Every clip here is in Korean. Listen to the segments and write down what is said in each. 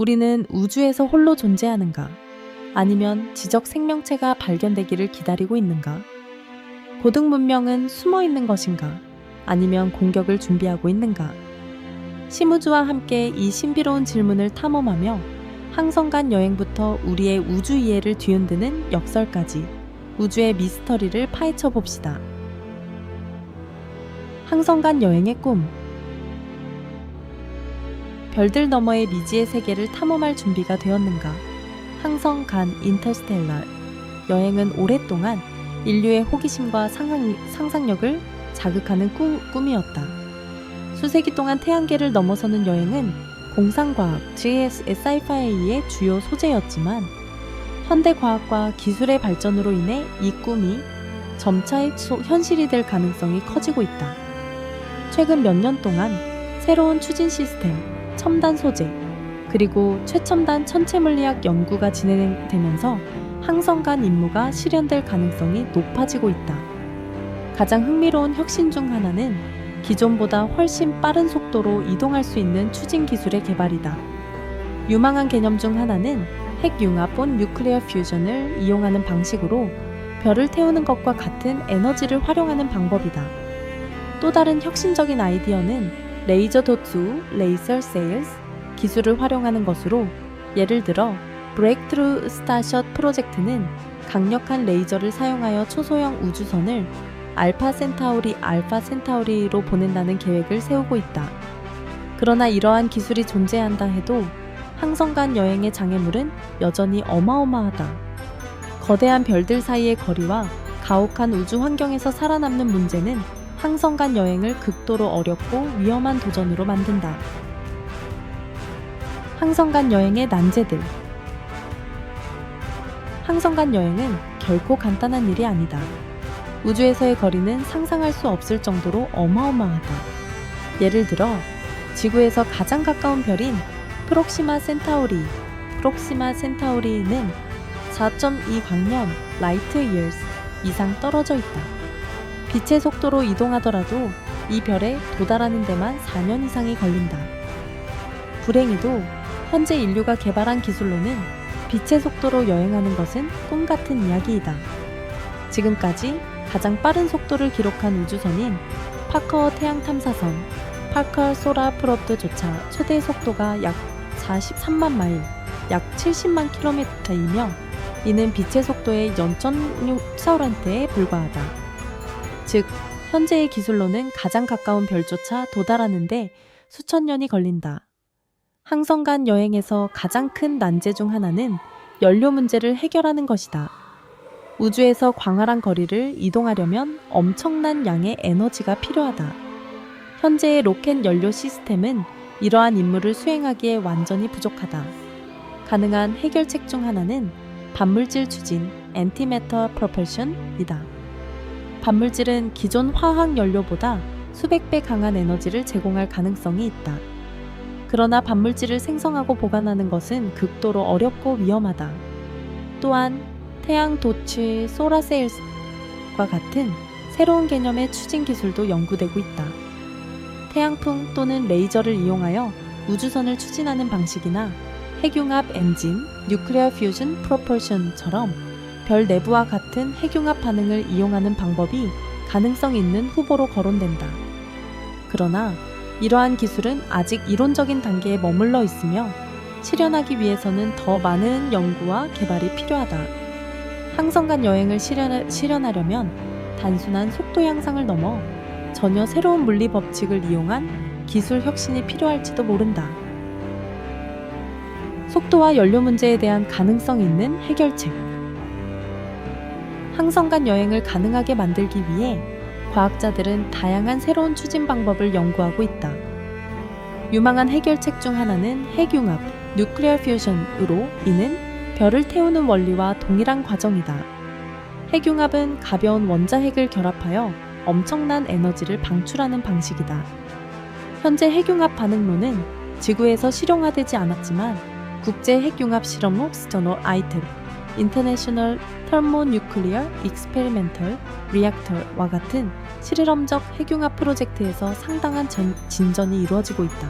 우리는 우주에서 홀로 존재하는가? 아니면 지적 생명체가 발견되기를 기다리고 있는가? 고등 문명은 숨어 있는 것인가? 아니면 공격을 준비하고 있는가? 심우주와 함께 이 신비로운 질문을 탐험하며 항성간 여행부터 우리의 우주 이해를 뒤흔드는 역설까지 우주의 미스터리를 파헤쳐 봅시다. 항성간 여행의 꿈. 별들 너머의 미지의 세계를 탐험할 준비가 되었는가? 항성간 인터스텔라 여행은 오랫동안 인류의 호기심과 상상력을 자극하는 꿈이었다. 수세기 동안 태양계를 넘어서는 여행은 공상과학, 사이파이의 주요 소재였지만 현대 과학과 기술의 발전으로 인해 이 꿈이 점차 현실이 될 가능성이 커지고 있다. 최근 몇 년 동안 새로운 추진 시스템, 첨단 소재, 그리고 최첨단 천체 물리학 연구가 진행되면서 항성간 임무가 실현될 가능성이 높아지고 있다. 가장 흥미로운 혁신 중 하나는 기존보다 훨씬 빠른 속도로 이동할 수 있는 추진 기술의 개발이다. 유망한 개념 중 하나는 핵융합 뉴클리어 퓨전을 이용하는 방식으로 별을 태우는 것과 같은 에너지를 활용하는 방법이다. 또 다른 혁신적인 아이디어는 레이저 도트, 레이저 세일스 기술을 활용하는 것으로, 예를 들어 브레이크트루 스타샷 프로젝트는 강력한 레이저를 사용하여 초소형 우주선을 알파 센타우리로 보낸다는 계획을 세우고 있다. 그러나 이러한 기술이 존재한다 해도 항성간 여행의 장애물은 여전히 어마어마하다. 거대한 별들 사이의 거리와 가혹한 우주 환경에서 살아남는 문제는 항성간 여행을 극도로 어렵고 위험한 도전으로 만든다. 항성간 여행의 난제들. 항성간 여행은 결코 간단한 일이 아니다. 우주에서의 거리는 상상할 수 없을 정도로 어마어마하다. 예를 들어 지구에서 가장 가까운 별인 프록시마 센타우리는 4.2 광년 라이트 이어스 이상 떨어져 있다. 빛의 속도로 이동하더라도 이 별에 도달하는 데만 4년 이상이 걸린다. 불행히도 현재 인류가 개발한 기술로는 빛의 속도로 여행하는 것은 꿈같은 이야기이다. 지금까지 가장 빠른 속도를 기록한 우주선인 파커 태양 탐사선, 파커 소라 프로브조차 최대 속도가 약 43만 마일, 약 70만 킬로미터이며 이는 빛의 속도의 0.6사우란대에 불과하다. 즉, 현재의 기술로는 가장 가까운 별조차 도달하는데 수천 년이 걸린다. 항성간 여행에서 가장 큰 난제 중 하나는 연료 문제를 해결하는 것이다. 우주에서 광활한 거리를 이동하려면 엄청난 양의 에너지가 필요하다. 현재의 로켓 연료 시스템은 이러한 임무를 수행하기에 완전히 부족하다. 가능한 해결책 중 하나는 반물질 추진, 엔티매터 프로펄션이다. 반물질은 기존 화학 연료보다 수백 배 강한 에너지를 제공할 가능성이 있다. 그러나 반물질을 생성하고 보관하는 것은 극도로 어렵고 위험하다. 또한 태양 도치 소라세일과 같은 새로운 개념의 추진 기술도 연구되고 있다. 태양풍 또는 레이저를 이용하여 우주선을 추진하는 방식이나 핵융합 엔진, 뉴클리어 퓨전 프로펄션처럼 별 내부와 같은 핵융합 반응을 이용하는 방법이 가능성 있는 후보로 거론된다. 그러나 이러한 기술은 아직 이론적인 단계에 머물러 있으며 실현하기 위해서는 더 많은 연구와 개발이 필요하다. 항성간 여행을 실현하려면 단순한 속도 향상을 넘어 전혀 새로운 물리 법칙을 이용한 기술 혁신이 필요할지도 모른다. 속도와 연료 문제에 대한 가능성 있는 해결책. 항성간 여행을 가능하게 만들기 위해 과학자들은 다양한 새로운 추진 방법을 연구하고 있다. 유망한 해결책 중 하나는 핵융합, 뉴클리어 퓨전으로 이는 별을 태우는 원리와 동일한 과정이다. 핵융합은 가벼운 원자핵을 결합하여 엄청난 에너지를 방출하는 방식이다. 현재 핵융합 반응로는 지구에서 실용화되지 않았지만 국제 핵융합 실험국 스터노 아이템, 인터내셔널 터모뉴클리어 익스페리멘털 리액터와 같은 실험적 핵융합 프로젝트에서 상당한 진전이 이루어지고 있다.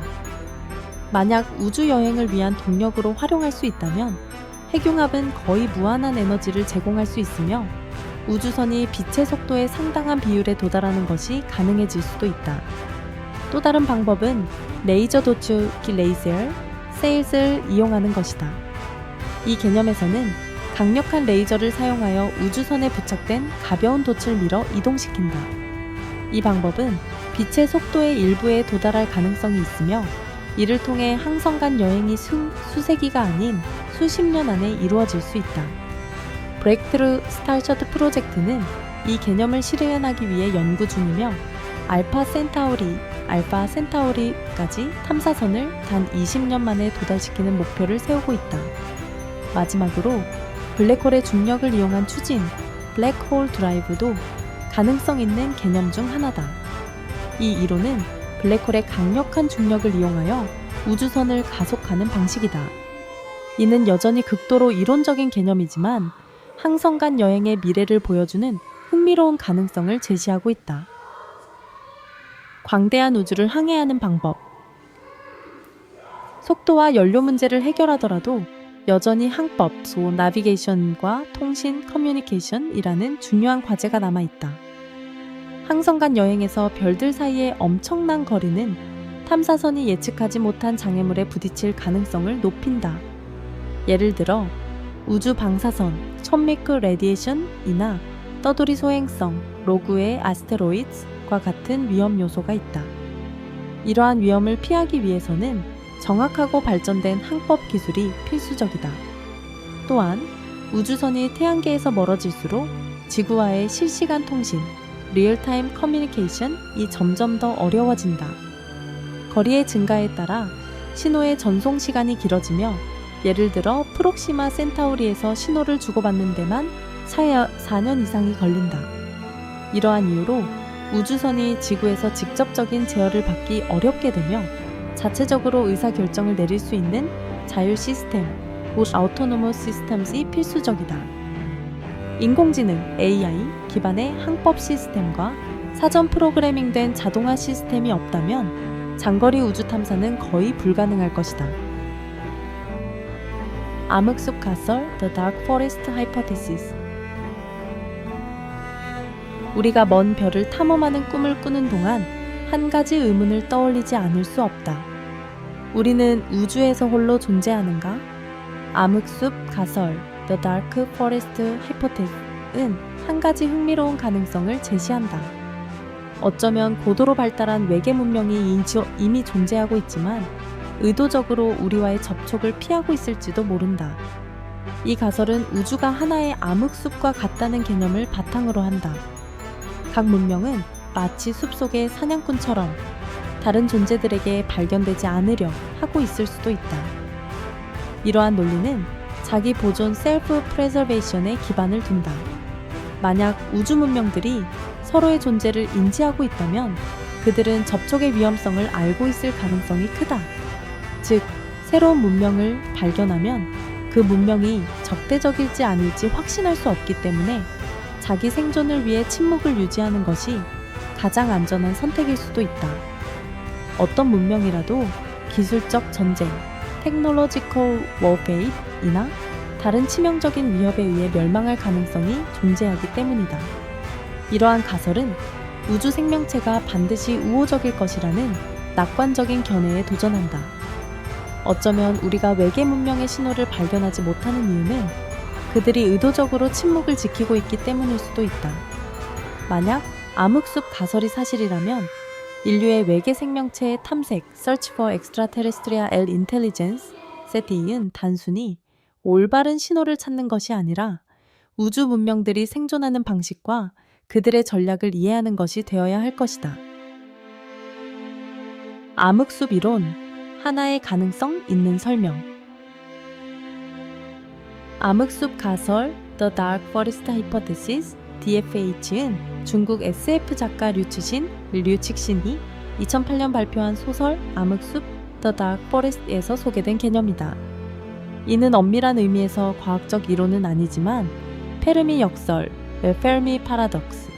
만약 우주 여행을 위한 동력으로 활용할 수 있다면 핵융합은 거의 무한한 에너지를 제공할 수 있으며 우주선이 빛의 속도의 상당한 비율에 도달하는 것이 가능해질 수도 있다. 또 다른 방법은 레이저 도축기 세일을 이용하는 것이다. 이 개념에서는 강력한 레이저를 사용하여 우주선에 부착된 가벼운 돛을 밀어 이동시킨다. 이 방법은 빛의 속도의 일부에 도달할 가능성이 있으며 이를 통해 항성 간 여행이 수세기가 아닌 수십 년 안에 이루어질 수 있다. 브레이크트루 스타셔틀 프로젝트는 이 개념을 실현하기 위해 연구 중이며 알파 센타우리까지 탐사선을 단 20년 만에 도달시키는 목표를 세우고 있다. 마지막으로 블랙홀의 중력을 이용한 추진, 블랙홀 드라이브도 가능성 있는 개념 중 하나다. 이 이론은 블랙홀의 강력한 중력을 이용하여 우주선을 가속하는 방식이다. 이는 여전히 극도로 이론적인 개념이지만 항성 간 여행의 미래를 보여주는 흥미로운 가능성을 제시하고 있다. 광대한 우주를 항해하는 방법. 속도와 연료 문제를 해결하더라도 여전히 항법, 나비게이션과 통신, 커뮤니케이션이라는 중요한 과제가 남아있다. 항성 간 여행에서 별들 사이의 엄청난 거리는 탐사선이 예측하지 못한 장애물에 부딪힐 가능성을 높인다. 예를 들어 우주 방사선, 천미크 레디에이션이나 떠돌이 소행성, 로그의 아스테로이드과 같은 위험 요소가 있다. 이러한 위험을 피하기 위해서는 정확하고 발전된 항법 기술이 필수적이다. 또한 우주선이 태양계에서 멀어질수록 지구와의 실시간 통신, 리얼타임 커뮤니케이션이 점점 더 어려워진다. 거리의 증가에 따라 신호의 전송 시간이 길어지며 예를 들어 프록시마 센타우리에서 신호를 주고받는 데만 4년 이상이 걸린다. 이러한 이유로 우주선이 지구에서 직접적인 제어를 받기 어렵게 되며 자체적으로 의사결정을 내릴 수 있는 자율 시스템, Autonomous Systems이 필수적이다. 인공지능 AI 기반의 항법 시스템과 사전 프로그래밍된 자동화 시스템이 없다면 장거리 우주 탐사는 거의 불가능할 것이다. 암흑숲 가설 The Dark Forest Hypothesis. 우리가 먼 별을 탐험하는 꿈을 꾸는 동안 한 가지 의문을 떠올리지 않을 수 없다. 우리는 우주에서 홀로 존재하는가? 암흑숲 가설 The Dark Forest Hypothesis은 한 가지 흥미로운 가능성을 제시한다. 어쩌면 고도로 발달한 외계 문명이 이미 존재하고 있지만 의도적으로 우리와의 접촉을 피하고 있을지도 모른다. 이 가설은 우주가 하나의 암흑숲과 같다는 개념을 바탕으로 한다. 각 문명은 마치 숲속의 사냥꾼처럼 다른 존재들에게 발견되지 않으려 하고 있을 수도 있다. 이러한 논리는 자기 보존 셀프 프레저베이션에 기반을 둔다. 만약 우주 문명들이 서로의 존재를 인지하고 있다면 그들은 접촉의 위험성을 알고 있을 가능성이 크다. 즉, 새로운 문명을 발견하면 그 문명이 적대적일지 아닐지 확신할 수 없기 때문에 자기 생존을 위해 침묵을 유지하는 것이 가장 안전한 선택일 수도 있다. 어떤 문명이라도 기술적 전쟁, 테크놀로지컬 워페이나 다른 치명적인 위협에 의해 멸망할 가능성이 존재하기 때문이다. 이러한 가설은 우주 생명체가 반드시 우호적일 것이라는 낙관적인 견해에 도전한다. 어쩌면 우리가 외계 문명의 신호를 발견하지 못하는 이유는 그들이 의도적으로 침묵을 지키고 있기 때문일 수도 있다. 만약 암흑숲 가설이 사실이라면 인류의 외계 생명체의 탐색, Search for Extraterrestrial Intelligence, SETI는 단순히 올바른 신호를 찾는 것이 아니라 우주 문명들이 생존하는 방식과 그들의 전략을 이해하는 것이 되어야 할 것이다. 암흑숲 이론, 하나의 가능성 있는 설명. 암흑숲 가설 The Dark Forest Hypothesis DFH는 중국 SF 작가 류칙신이 2008년 발표한 소설 암흑숲 The Dark Forest에서 소개된 개념이다. 이는 엄밀한 의미에서 과학적 이론은 아니지만 페르미 역설, 페르미 파라독스,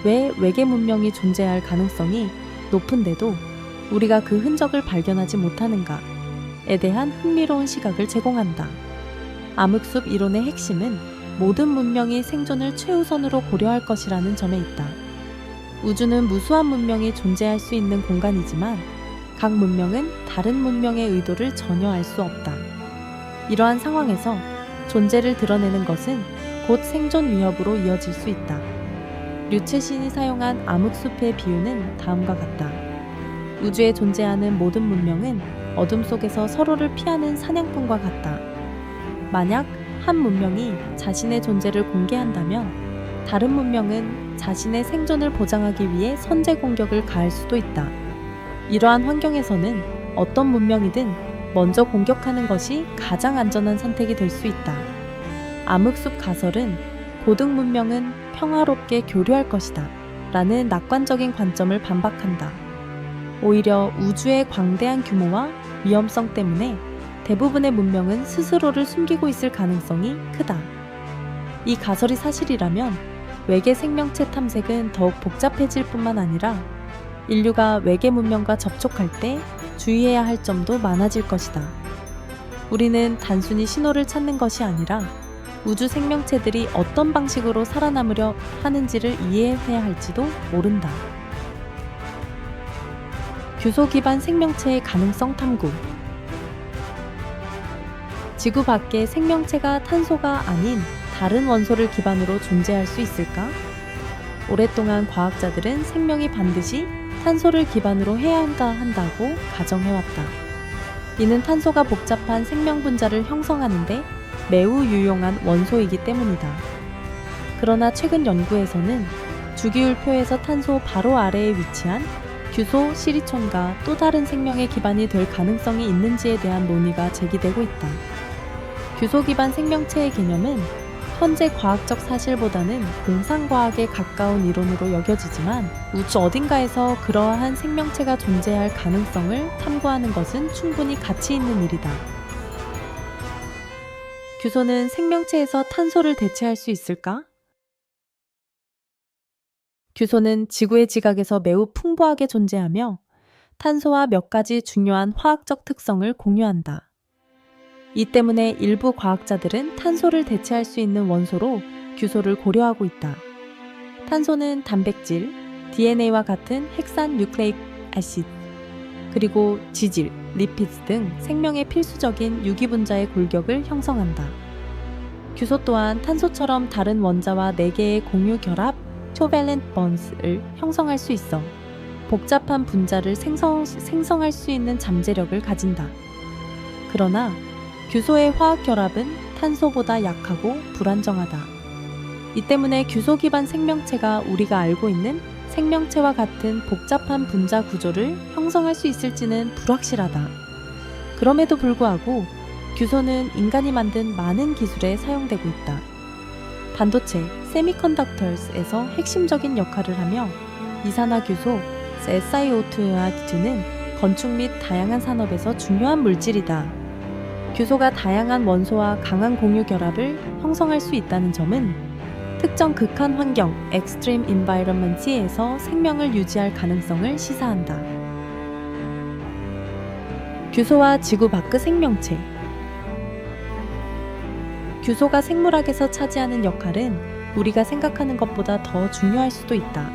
왜 외계 문명이 존재할 가능성이 높은데도 우리가 그 흔적을 발견하지 못하는가 대한 흥미로운 시각을 제공한다. 암흑숲 이론의 핵심은 모든 문명이 생존을 최우선으로 고려할 것이라는 점에 있다. 우주는 무수한 문명이 존재할 수 있는 공간이지만 각 문명은 다른 문명의 의도를 전혀 알 수 없다. 이러한 상황에서 존재를 드러내는 것은 곧 생존 위협으로 이어질 수 있다. 류체 신이 사용한 암흑숲의 비유는 다음과 같다. 우주에 존재하는 모든 문명은 어둠 속에서 서로를 피하는 사냥꾼과 같다. 만약 한 문명이 자신의 존재를 공개한다면 다른 문명은 자신의 생존을 보장하기 위해 선제 공격을 가할 수도 있다. 이러한 환경에서는 어떤 문명이든 먼저 공격하는 것이 가장 안전한 선택이 될 수 있다. 암흑숲 가설은 고등 문명은 평화롭게 교류할 것이다 라는 낙관적인 관점을 반박한다. 오히려 우주의 광대한 규모와 위험성 때문에 대부분의 문명은 스스로를 숨기고 있을 가능성이 크다. 이 가설이 사실이라면 외계 생명체 탐색은 더욱 복잡해질 뿐만 아니라 인류가 외계 문명과 접촉할 때 주의해야 할 점도 많아질 것이다. 우리는 단순히 신호를 찾는 것이 아니라 우주 생명체들이 어떤 방식으로 살아남으려 하는지를 이해해야 할지도 모른다. 규소 기반 생명체의 가능성 탐구. 지구 밖에 생명체가 탄소가 아닌 다른 원소를 기반으로 존재할 수 있을까? 오랫동안 과학자들은 생명이 반드시 탄소를 기반으로 해야 한다고 가정해왔다. 이는 탄소가 복잡한 생명 분자를 형성하는데 매우 유용한 원소이기 때문이다. 그러나 최근 연구에서는 주기율표에서 탄소 바로 아래에 위치한 규소 시리촌과 또 다른 생명의 기반이 될 가능성이 있는지에 대한 논의가 제기되고 있다. 규소 기반 생명체의 개념은 현재 과학적 사실보다는 공상과학에 가까운 이론으로 여겨지지만 우주 어딘가에서 그러한 생명체가 존재할 가능성을 탐구하는 것은 충분히 가치 있는 일이다. 규소는 생명체에서 탄소를 대체할 수 있을까? 규소는 지구의 지각에서 매우 풍부하게 존재하며 탄소와 몇 가지 중요한 화학적 특성을 공유한다. 이 때문에 일부 과학자들은 탄소를 대체할 수 있는 원소로 규소를 고려하고 있다. 탄소는 단백질, DNA와 같은 핵산 뉴클레익 애시드, 그리고 지질, 리피드 등 생명에 필수적인 유기분자의 골격을 형성한다. 규소 또한 탄소처럼 다른 원자와 4개의 공유 결합, 코밸런트 bonds를 형성할 수 있어 복잡한 분자를 생성할 수 있는 잠재력을 가진다. 그러나 규소의 화학 결합은 탄소보다 약하고 불안정하다. 이 때문에 규소 기반 생명체가 우리가 알고 있는 생명체와 같은 복잡한 분자 구조를 형성할 수 있을지는 불확실하다. 그럼에도 불구하고 규소는 인간이 만든 많은 기술에 사용되고 있다. 반도체, 세미컨덕터스에서 핵심적인 역할을 하며 이산화규소, SiO2는 건축 및 다양한 산업에서 중요한 물질이다. 규소가 다양한 원소와 강한 공유 결합을 형성할 수 있다는 점은 특정 극한 환경, extreme environment에서 생명을 유지할 가능성을 시사한다. 규소와 지구 밖의 생명체. 규소가 생물학에서 차지하는 역할은 우리가 생각하는 것보다 더 중요할 수도 있다.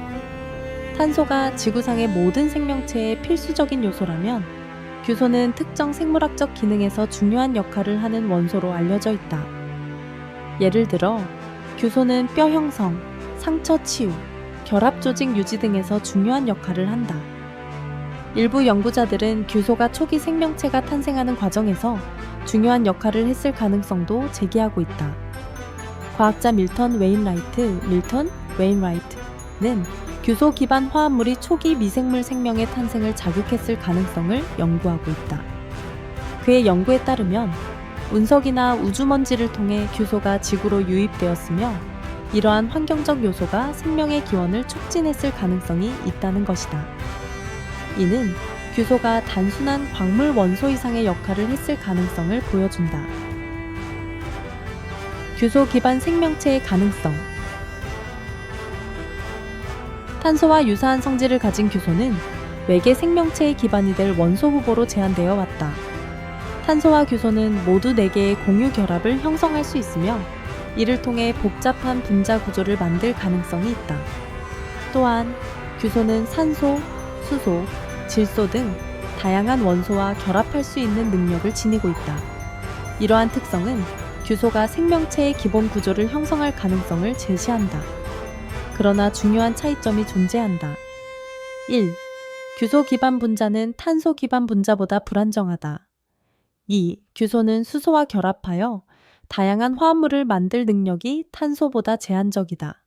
탄소가 지구상의 모든 생명체의 필수적인 요소라면 규소는 특정 생물학적 기능에서 중요한 역할을 하는 원소로 알려져 있다. 예를 들어 규소는 뼈 형성, 상처 치유, 결합 조직 유지 등에서 중요한 역할을 한다. 일부 연구자들은 규소가 초기 생명체가 탄생하는 과정에서 중요한 역할을 했을 가능성도 제기하고 있다. 과학자 밀턴 웨인라이트는 규소 기반 화합물이 초기 미생물 생명의 탄생을 자극했을 가능성을 연구하고 있다. 그의 연구에 따르면 운석이나 우주먼지를 통해 규소가 지구로 유입되었으며 이러한 환경적 요소가 생명의 기원을 촉진했을 가능성이 있다는 것이다. 이는 규소가 단순한 광물 원소 이상의 역할을 했을 가능성을 보여준다. 규소 기반 생명체의 가능성. 탄소와 유사한 성질을 가진 규소는 외계 생명체의 기반이 될 원소 후보로 제한되어 왔다. 탄소와 규소는 모두 4개의 공유 결합을 형성할 수 있으며 이를 통해 복잡한 분자 구조를 만들 가능성이 있다. 또한 규소는 산소, 수소, 질소 등 다양한 원소와 결합할 수 있는 능력을 지니고 있다. 이러한 특성은 규소가 생명체의 기본 구조를 형성할 가능성을 제시한다. 그러나 중요한 차이점이 존재한다. 1. 규소 기반 분자는 탄소 기반 분자보다 불안정하다. 2. 규소는 수소와 결합하여 다양한 화합물을 만들 능력이 탄소보다 제한적이다.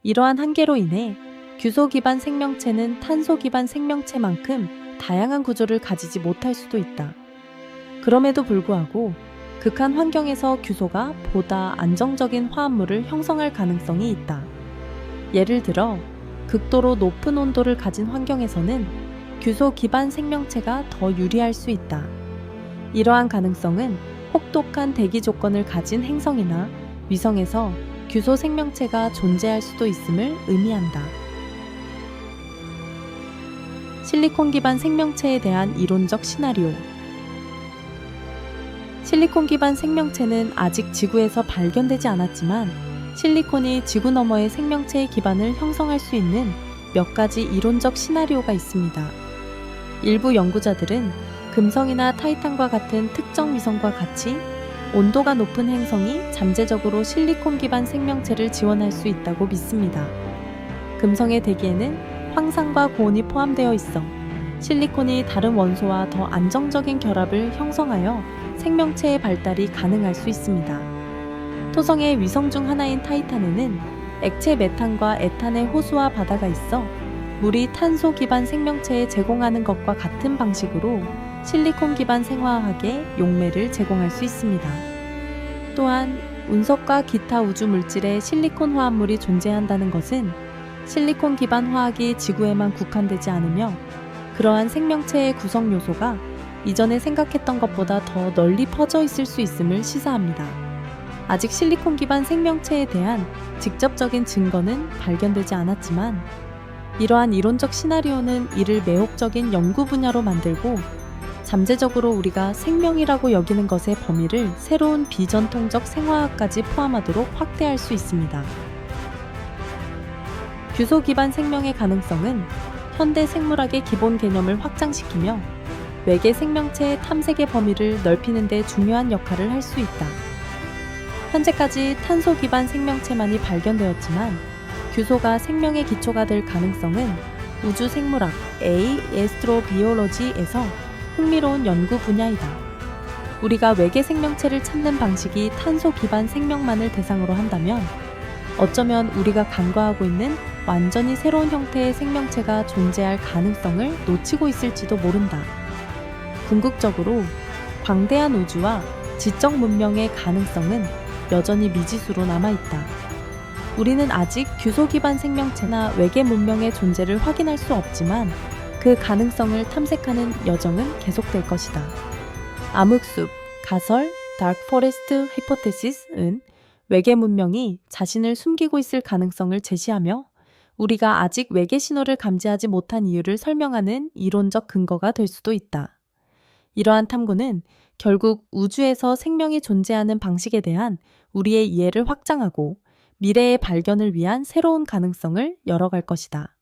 이러한 한계로 인해 규소 기반 생명체는 탄소 기반 생명체만큼 다양한 구조를 가지지 못할 수도 있다. 그럼에도 불구하고 극한 환경에서 규소가 보다 안정적인 화합물을 형성할 가능성이 있다. 예를 들어 극도로 높은 온도를 가진 환경에서는 규소 기반 생명체가 더 유리할 수 있다. 이러한 가능성은 혹독한 대기 조건을 가진 행성이나 위성에서 규소 생명체가 존재할 수도 있음을 의미한다. 실리콘 기반 생명체에 대한 이론적 시나리오. 실리콘 기반 생명체는 아직 지구에서 발견되지 않았지만 실리콘이 지구 너머의 생명체의 기반을 형성할 수 있는 몇 가지 이론적 시나리오가 있습니다. 일부 연구자들은 금성이나 타이탄과 같은 특정 위성과 같이 온도가 높은 행성이 잠재적으로 실리콘 기반 생명체를 지원할 수 있다고 믿습니다. 금성의 대기에는 황산과 고온이 포함되어 있어 실리콘이 다른 원소와 더 안정적인 결합을 형성하여 생명체의 발달이 가능할 수 있습니다. 토성의 위성 중 하나인 타이탄에는 액체 메탄과 에탄의 호수와 바다가 있어 물이 탄소 기반 생명체에 제공하는 것과 같은 방식으로 실리콘 기반 생화학의 용매를 제공할 수 있습니다. 또한 운석과 기타 우주 물질에 실리콘 화합물이 존재한다는 것은 실리콘 기반 화학이 지구에만 국한되지 않으며 그러한 생명체의 구성 요소가 이전에 생각했던 것보다 더 널리 퍼져 있을 수 있음을 시사합니다. 아직 실리콘 기반 생명체에 대한 직접적인 증거는 발견되지 않았지만 이러한 이론적 시나리오는 이를 매혹적인 연구 분야로 만들고 잠재적으로 우리가 생명이라고 여기는 것의 범위를 새로운 비전통적 생화학까지 포함하도록 확대할 수 있습니다. 규소 기반 생명의 가능성은 현대 생물학의 기본 개념을 확장시키며 외계 생명체의 탐색의 범위를 넓히는 데 중요한 역할을 할 수 있다. 현재까지 탄소 기반 생명체만이 발견되었지만 규소가 생명의 기초가 될 가능성은 우주 생물학 (Astrobiology)에서 흥미로운 연구 분야이다. 우리가 외계 생명체를 찾는 방식이 탄소 기반 생명만을 대상으로 한다면 어쩌면 우리가 간과하고 있는 완전히 새로운 형태의 생명체가 존재할 가능성을 놓치고 있을지도 모른다. 궁극적으로 광대한 우주와 지적 문명의 가능성은 여전히 미지수로 남아있다. 우리는 아직 규소 기반 생명체나 외계 문명의 존재를 확인할 수 없지만 그 가능성을 탐색하는 여정은 계속될 것이다. 암흑숲, 가설, 다크포레스트 히포테시스는 외계 문명이 자신을 숨기고 있을 가능성을 제시하며 우리가 아직 외계 신호를 감지하지 못한 이유를 설명하는 이론적 근거가 될 수도 있다. 이러한 탐구는 결국 우주에서 생명이 존재하는 방식에 대한 우리의 이해를 확장하고 미래의 발견을 위한 새로운 가능성을 열어갈 것이다.